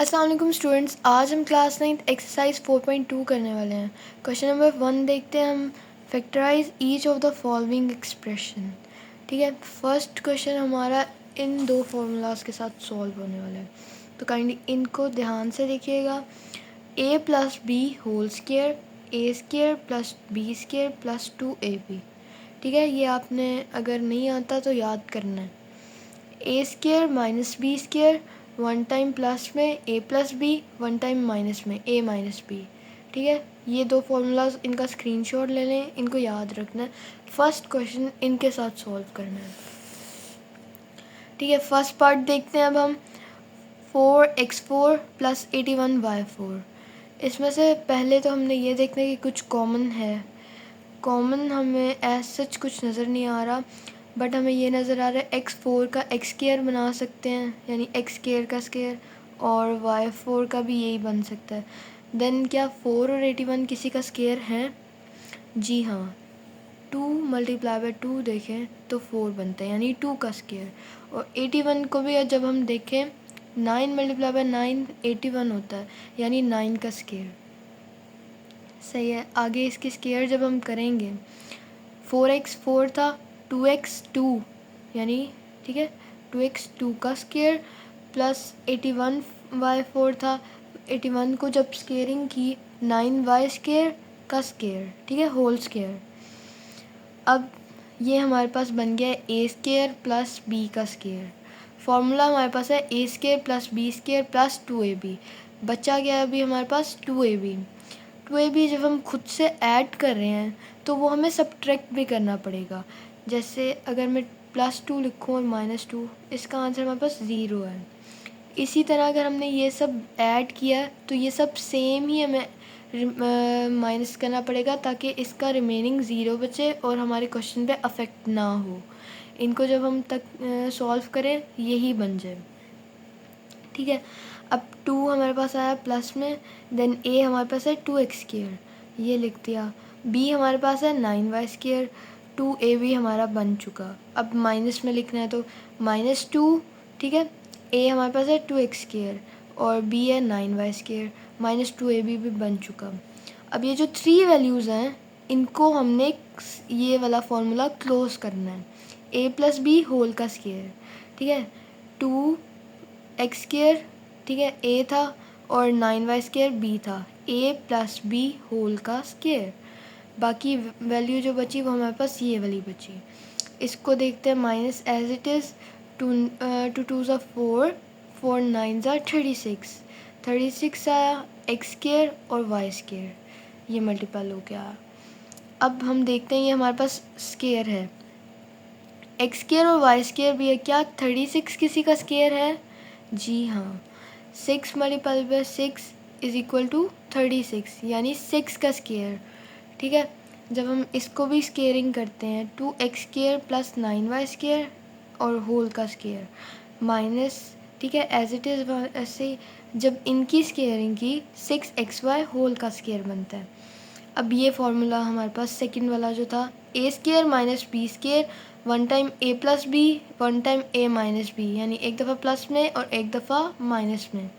अस्सलाम वालेकुम स्टूडेंट्स, आज हम क्लास 9 एक्सरसाइज 4.2 करने वाले हैं। क्वेश्चन नंबर 1 देखते हैं हम। Factorise each of the following expression. ठीक है, फर्स्ट क्वेश्चन हमारा इन दो फार्मूलाज के साथ सॉल्व होने वाला है, तो काइंडली इनको ध्यान से देखिएगा। a plus B whole square, A square plus B square plus 2ab। ठीक है, ये आपने अगर नहीं आता तो याद करना है। A square minus B square, one time plus में A plus B, one time minus में ए माइनस बी। ठीक है, ये दो फार्मूलाज, इनका स्क्रीनशॉट ले लें, इनको याद रखना है। फर्स्ट क्वेश्चन इनके साथ सॉल्व करना है। ठीक है, फर्स्ट पार्ट देखते हैं अब हम। 4x4 plus 81y4। इसमें से पहले तो हमने ये देखना है कि कुछ कॉमन है। कॉमन हमें एज सच कुछ नज़र नहीं आ रहा, बट हमें ये नज़र आ रहा है x4 का x स्क्वायर बना सकते हैं, यानी x स्क्वायर का स्क्वायर, और y4 का भी यही बन सकता है। देन क्या 4 और 81 किसी का स्क्वायर है? जी हाँ, 2 मल्टीप्लाई बाय 2 देखें तो 4 बनता है, यानी 2 का स्क्वायर। और 81 को भी जब हम देखें, 9 मल्टीप्लाई बाय 9 81 होता है, यानी 9 का स्क्वायर। सही है, आगे इसकी स्क्वायर जब हम करेंगे, 4x 4 था, 2x 2, यानी ठीक है 2x 2 का स्क्वायर प्लस 81y4 था। 81 को जब स्क्वेयरिंग की, 9y स्क्वायर का स्क्वायर, ठीक है, होल स्क्वायर। अब ये हमारे पास बन गया है ए स्क्वायर प्लस बी का स्क्वायर। फॉर्मूला हमारे पास है A square plus B square plus 2ab। बचा गया अभी हमारे पास 2ab। 2ab जब हम खुद से ऐड कर रहे हैं तो वो हमें सब्ट्रैक्ट भी करना पड़ेगा। जैसे अगर मैं +2 लिखूँ और -2, इसका आंसर हमारे पास 0 है। इसी तरह अगर हमने ये सब ऐड किया तो ये सब सेम ही हमें माइनस करना पड़ेगा, ताकि इसका रिमेनिंग 0 बचे और हमारे क्वेश्चन पे अफेक्ट ना हो। इनको जब हम तक सॉल्व करें यही बन जाए। ठीक है, अब 2 हमारे पास आया प्लस में, देन a हमारे पास है 2x स्क्वायर, ये लिख दिया। b हमारे पास है 9y स्क्वायर, 2ab हमारा बन चुका। अब माइनस में लिखना है तो -2। ठीक है, a हमारे पास है 2x स्क्वायर और b है 9y स्क्वायर, -2ab भी बन चुका। अब ये जो 3 वैल्यूज़ हैं, इनको हमने ये वाला फॉर्मूला क्लोज करना है। a प्लस बी होल का स्क्वायर, ठीक है, 2x स्क्वायर, ठीक है, a था, और 9y स्क्वायर b था, a प्लस बी होल का स्क्वायर। बाकी वैल्यू जो बची वो हमारे पास ये वाली बची। इसको देखते हैं माइनस एज इट इज़। 2 2 ज़ा 4, 4 9 ज़ा 36, 36 आया, x स्क्वायर और y स्क्वायर, ये मल्टीपल हो गया। अब हम देखते हैं ये हमारे पास स्क्वायर है, x स्क्वायर और y स्क्वायर भी है। क्या 36 किसी का स्क्वायर है? जी हाँ, 6 multiple by 6 is equal to 36, यानी 6 का स्क्वायर। ठीक है, जब हम इसको भी स्क्वेयरिंग करते हैं, 2x square plus 9y square और होल का स्क्वायर माइनस, ठीक है, एज इट इज़ ऐसे जब इनकी स्क्वेयरिंग की 6xy होल का स्क्वायर बनता है। अब ये फार्मूला हमारे पास सेकंड वाला जो था, a square minus B square, one time a plus B, one time a minus B, यानी एक दफ़ा प्लस में और एक दफ़ा माइनस में।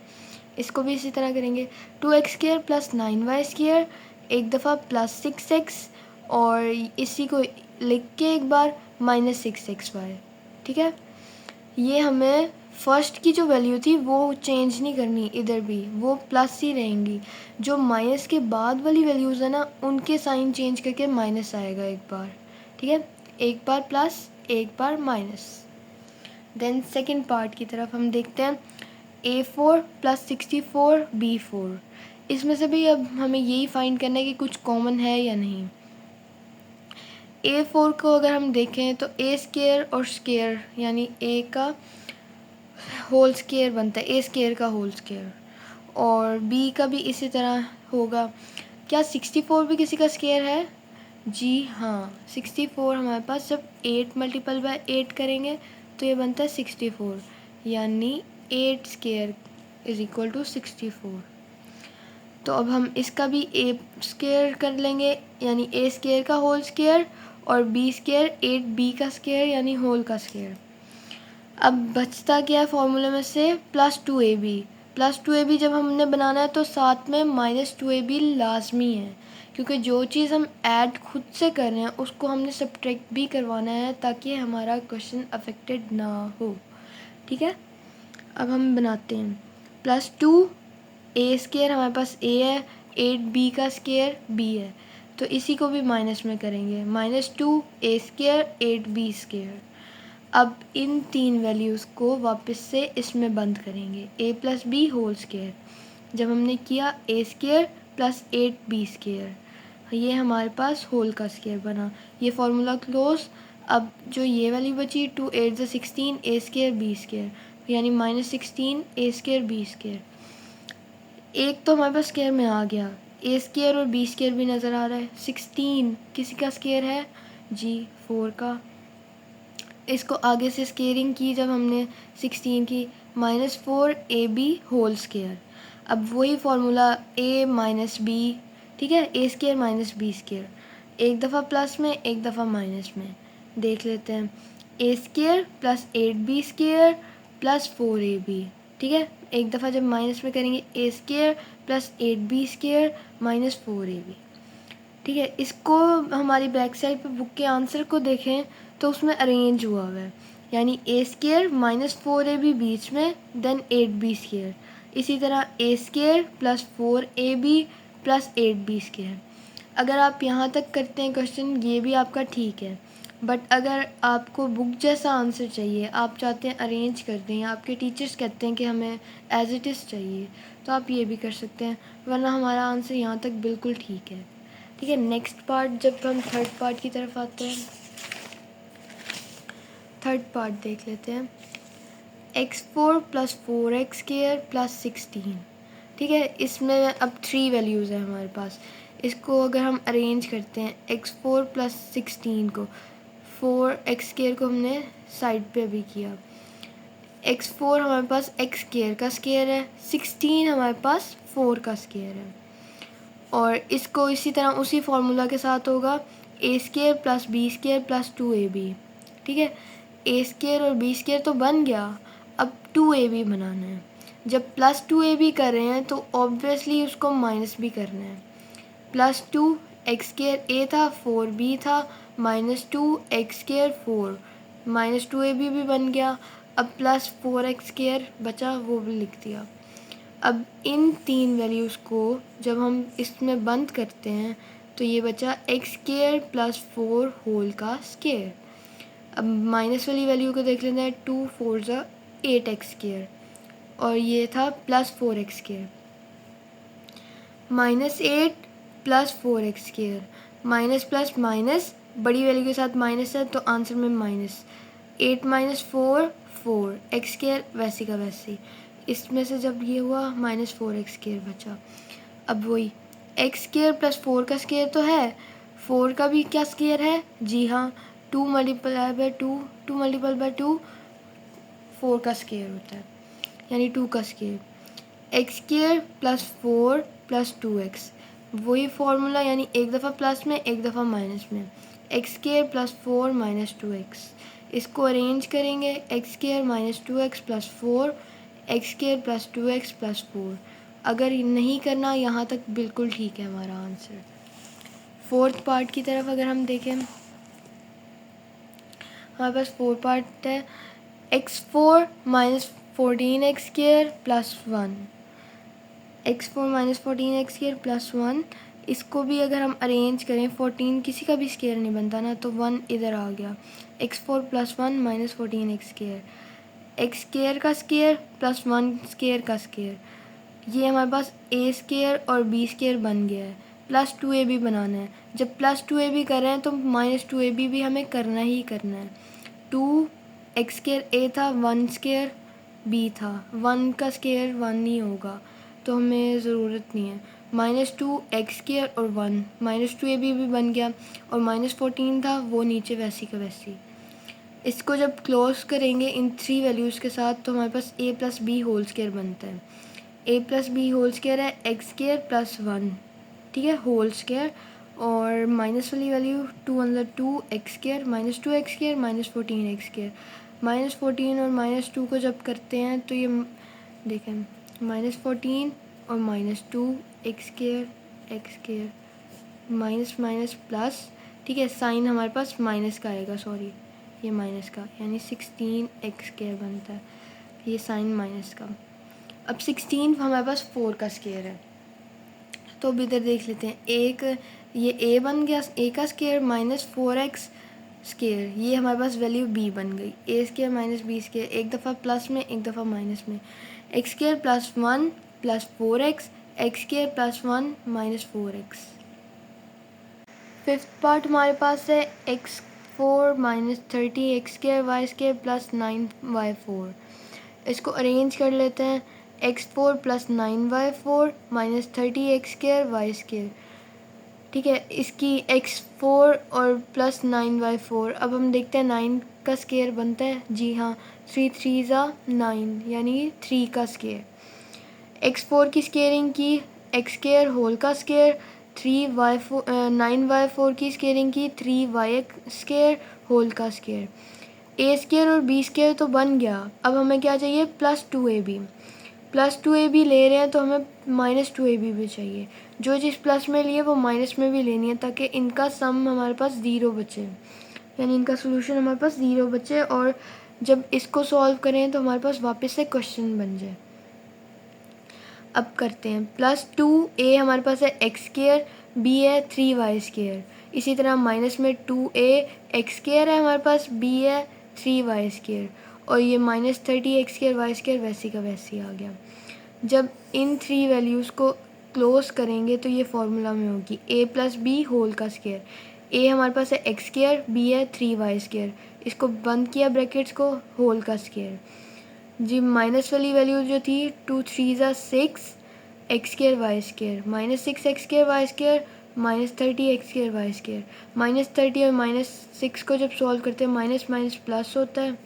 इसको भी इसी तरह करेंगे, 2x square plus 9y square, एक दफ़ा प्लस 6x, और इसी को लिख के एक बार -6xy। ठीक है, ये हमें फर्स्ट की जो वैल्यू थी वो चेंज नहीं करनी, इधर भी वो प्लस ही रहेंगी। जो माइनस के बाद वाली वैल्यूज़ है ना, उनके साइन चेंज करके माइनस आएगा एक बार। ठीक है, एक बार प्लस, एक बार माइनस। देन सेकंड पार्ट की तरफ हम देखते हैं, a4 प्लस 64 b4। इसमें से भी अब हमें यही फाइंड करना है कि कुछ कॉमन है या नहीं। a4 को अगर हम देखें तो a स्क्वायर और स्क्वायर, यानी a का होल स्क्वायर बनता है, a स्क्वायर का होल स्क्वायर, और b का भी इसी तरह होगा। क्या 64 भी किसी का स्क्वायर है? जी हाँ, 64 हमारे पास जब 8 मल्टीपल बाय 8 करेंगे तो ये बनता है 64, यानी 8 स्क्वायर इज इक्वल टू 64। तो अब हम इसका भी a स्क्वायर कर लेंगे, यानी a स्क्वायर का होल स्क्वायर, और b स्क्वायर 8b का स्क्वायर, यानी होल का स्क्वायर। अब बचता क्या है फॉर्मूले में से? +2ab। +2ab जब हमने बनाना है तो साथ में -2ab लाजमी है, क्योंकि जो चीज़ हम ऐड खुद से कर रहे हैं उसको हमने सब्ट्रैक्ट भी करवाना है ताकि हमारा क्वेश्चन अफेक्टेड ना हो। ठीक है, अब हम बनाते हैं +2a² हमारे पास a है, 8b का स्क्वायर b है, तो इसी को भी माइनस में करेंगे, -2a² 8b²। अब इन तीन वैल्यूज़ को वापस से इसमें बंद करेंगे, a+b² जब हमने किया a² + 8b², ये हमारे पास होल का स्क्वायर बना, ये फार्मूला क्लोज। अब जो ये वाली बची 2 8 16 a² b², यानी -16 a² b²। एक तो हमारे पास स्क्वायर में आ गया, a² और b² भी नज़र आ रहा है। 16 किसी का स्क्वायर है जी, 4 का। इसको आगे से स्केयरिंग की जब हमने 16 की, -4ab²। अब वही फार्मूला a - b, ठीक है, a² - b², एक दफ़ा प्लस में एक दफ़ा माइनस में। देख लेते हैं, a² + 8b² + 4ab, ठीक है, एक दफ़ा जब माइनस में करेंगे a² + 8b² - 4ab। ठीक है, इसको हमारी बैक साइड पे बुक के आंसर को देखें तो उसमें अरेंज हुआ हुआ है, यानी a² - 4ab बीच में, देन 8b², इसी तरह a² + 4ab + 8b²। अगर आप यहाँ तक करते हैं क्वेश्चन, ये भी आपका ठीक है, बट अगर आपको बुक जैसा आंसर चाहिए, आप चाहते हैं अरेंज कर दें, आपके टीचर्स कहते हैं कि हमें एज इट इज़ चाहिए, तो आप ये भी कर सकते हैं, वरना हमारा आंसर यहाँ तक बिल्कुल ठीक है। ठीक है, नेक्स्ट पार्ट, जब हम थर्ड पार्ट की तरफ आते हैं, थर्ड पार्ट देख लेते हैं, x4 + 4x² + 16। ठीक है, इसमें अब 3 वैल्यूज़ हैं हमारे पास। इसको अगर हम अरेंज करते हैं, x4 + 16 को, 4x² को हमने साइड पे अभी किया, x4 हमारे पास x² का स्क्वायर है, 16 हमारे पास 4 का स्क्वायर है, और इसको इसी तरह उसी फार्मूला के साथ होगा, a² + b² + 2ab। ठीक है, a² और b² तो बन गया, अब 2ab बनाना है। जब +2ab कर रहे हैं तो ऑब्वियसली उसको माइनस भी करना है, +2 x² a था, 4b था, -2 x² 4, -2ab भी बन गया। अब +4x² बचा, वो भी लिख दिया। अब इन तीन वैल्यूज़ को जब हम इसमें बंद करते हैं तो ये बचा x² + 4 होल का स्क्वायर। अब माइनस वाली वैल्यू को देख लेते हैं, 2 4 8x², और ये था +4x², -8 + 4x², minus plus minus, बड़ी वैल्यू के साथ माइनस है तो आंसर में माइनस, 8 - 4 4, x² वैसी का वैसी, इसमें से जब ये हुआ -4x² बचा। अब वही x² + 4 का स्क्वायर तो है, 4 का भी क्या स्क्वायर है जी हाँ, 2 × 2, 2 × 2 4 का स्क्वायर होता है, यानी 2 का स्क्वायर, x² + 4 + 2x, वही फार्मूला, यानी एक दफ़ा प्लस में एक दफ़ा माइनस में, x² + 4 - 2x। इसको अरेंज करेंगे, x² - 2x + 4, x² + 2x + 4। अगर नहीं करना, यहाँ तक बिल्कुल ठीक है हमारा आंसर। फोर्थ पार्ट की तरफ अगर हम देखें, हमारे पास 4 पार्ट है, x4 - 14x² + 1, x4 - 14x² + 1। इसको भी अगर हम अरेंज करें, 14 किसी का भी स्क्वायर नहीं बनता ना, तो 1 इधर आ गया, x4 + 1 - 14x², x² का स्क्वायर + 1² का स्क्वायर, ये हमारे पास a² और b² बन गया है, +2ab बनाना है। जब +2ab कर रहे हैं तो -2ab भी हमें करना ही करना है। 2 x² a था, 1² b था, 1 का स्क्वायर 1 ही होगा, तो हमें ज़रूरत नहीं है। -2 x² और 1, -2ab भी बन गया, और -14 था वो नीचे वैसी का वैसी। इसको जब क्लोज करेंगे इन 3 वैल्यूज़ के साथ तो हमारे पास a + b² बनता है। a + b² है x² + 1, ठीक है, होल स्क्वायर, और माइनस वाली वैल्यू 2 × 2 x², -2 x² -14 x², -14 और -2 को जब करते हैं तो ये देखें -14 और -2 X square minus minus plus, ठीक है, साइन हमारे पास माइनस का आएगा, सॉरी ये माइनस का, यानी 16 एक्स स्केयर बनता है, ये साइन माइनस का। अब 16 हमारे पास 4 का स्केयर है, तो अब इधर देख लेते हैं, एक ये a बन गया a का स्केयर -4x स्केयर, ये हमारे पास वैल्यू b बन गई, a square minus b square, एक दफ़ा प्लस में एक दफ़ा माइनस में, x square plus 1 plus 4x, x square plus 1 minus 4x। Fifth part हमारे पास है x4 minus 30 X square Y square plus 9y4। इसको अरेंज कर लेते हैं, x4 plus 9y4 minus 30 X square Y square, ठीक है, इसकी x4 और प्लस 9y4। अब हम देखते हैं 9 का स्केयर बनता है, जी हाँ, 3 3 ज़ा 9 यानी 3 का स्केयर। x4 की स्केयरिंग की, एक्स स्केयर होल का स्केयर, 9y4 की स्केयरिंग की 3y स्केयर होल का स्केयर। a स्केयर और b स्केयर तो बन गया, अब हमें क्या चाहिए, +2ab। +2ab ले रहे हैं तो हमें -2ab भी चाहिए, जो चीज़ प्लस में लिए वो माइनस में भी लेनी है, ताकि इनका सम हमारे पास 0 बचे, यानी इनका सोल्यूशन हमारे पास 0 बचे, और जब इसको सॉल्व करें तो हमारे पास वापस से क्वेश्चन बन जाए। अब करते हैं, +2a हमारे पास है एक्स स्केयर, b है 3y स्केयर, इसी तरह माइनस में 2a एक्स स्केयर है हमारे पास, b है 3y स्केयर, और ये -30 एक्स स्केयर वाई स्केयर वैसी का वैसी आ गया। जब इन 3 वैल्यूज़ को क्लोज करेंगे तो ये फॉर्मूला में होगी a प्लस बी होल का स्केयर, a हमारे पास है एक्स स्केयर, b है 3y स्केयर, इसको बंद किया ब्रैकेट्स को, होल का स्केयर। जी माइनस वाली वैल्यू जो थी 2 3 ज़ा 6 X square Y square, -6 X square Y square -30 X square Y square. -30 और -6 को जब सॉल्व करते हैं माइनस माइनस प्लस होता है,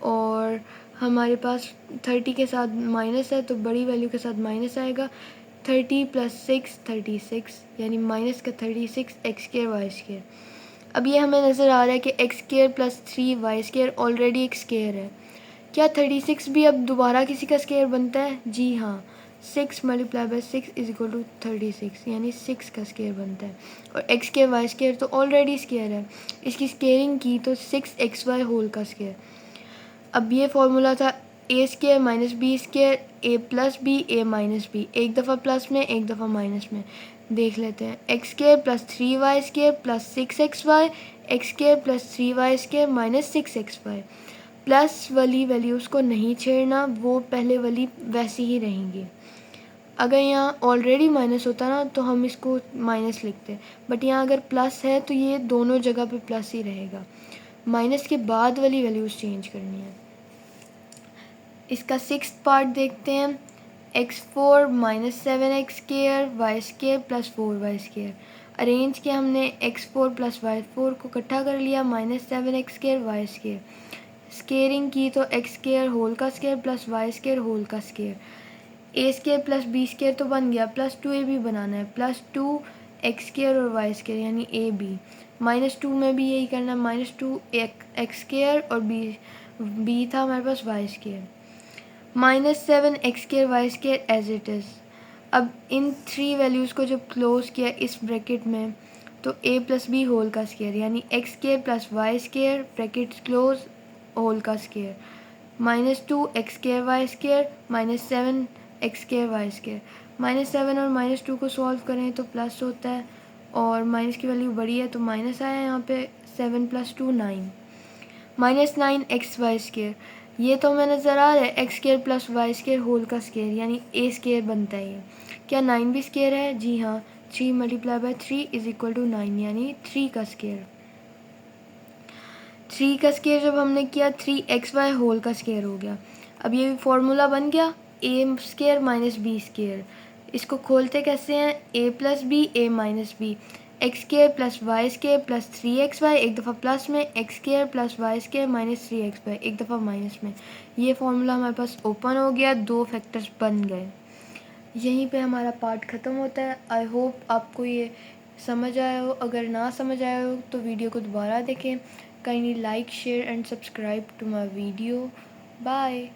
और हमारे पास 30 के साथ माइनस है तो बड़ी वैल्यू के साथ माइनस आएगा, 30 + 6 36, यानी माइनस का 36 एक्स स्केयर वाई स्केयर। अब ये हमें नज़र आ रहा है कि x square plus 3y square already एक स्केयर है, क्या 36 भी अब दोबारा किसी का स्केयर बनता है, जी हाँ, 6 × 6 = 36, यानी 6 का स्केयर बनता है, और एक्स स्केयर वाई स्केयर तो ऑलरेडी स्केयर है, इसकी स्केयरिंग की तो 6xy होल का स्केयर। अब ये फॉर्मूला था a square minus B square, a plus B a minus B, एक दफ़ा प्लस में एक दफ़ा माइनस में। देख लेते हैं, x square plus 3y square plus 6xy, x square plus 3y square minus 6xy। Plus वाली वैल्यूज़ को नहीं छेड़ना, वो पहले वाली वैसी ही रहेंगी। अगर यहाँ ऑलरेडी माइनस होता ना तो हम इसको माइनस लिखते, बट यहाँ अगर प्लस है तो ये दोनों जगह पे प्लस ही रहेगा, माइनस के बाद वाली वैल्यूज़ चेंज करनी है। इसका 6th पार्ट देखते हैं, x4 minus 7x square Y square plus 4y square. Arrange किया हमने, x4 प्लस y4 को इकट्ठा कर लिया, -7x square Y square. Squaring की तो एक्स स्केयर होल का square plus Y square whole का square. A square plus B square तो बन गया, +2a भी बनाना है, +2 एक्स स्केयर और वाई स्केयर यानी ए बी। -2 में भी यही करना है, -2 एक्स स्केयर और बी था हमारे पास Y square. -7 X square Y square as it is. अब इन 3 वैल्यूज़ को जब क्लोज किया इस ब्रैकेट में तो a प्लस बी होल का स्केयर, यानी X square plus Y square bracket close whole का square, -2 X square Y square -7 X square Y square. -7 और -2 को सॉल्व करें तो प्लस होता है, और माइनस की वैल्यू बड़ी है तो माइनस आया यहाँ पे, 7 + 2 9, -9 एक्स वाई स्केयर। ये तो हमें नज़र आ रहा है X square plus Y square whole का स्केयर, यानी ए स्केयर बनता है ये। क्या 9 भी स्केयर है, जी हाँ, 3 × 3 = 9, यानी 3 का स्केयर। 3 का स्केयर जब हमने किया 3xy होल का स्केयर हो गया। अब ये फॉर्मूला बन गया a square minus B square. इसको खोलते कैसे हैं, a plus B a minus B, X square plus Y square plus 3xy, एक दफ़ा प्लस में, X square plus Y square -3xy, एक दफ़ा माइनस में। ये फॉर्मूला हमारे पास ओपन हो गया, 2 फैक्टर्स बन गए। यहीं पे हमारा पार्ट ख़त्म होता है। आई होप आपको ये समझ आया हो, अगर ना समझ आया हो तो वीडियो को दोबारा देखें। Kindly like share and subscribe to my video. Bye.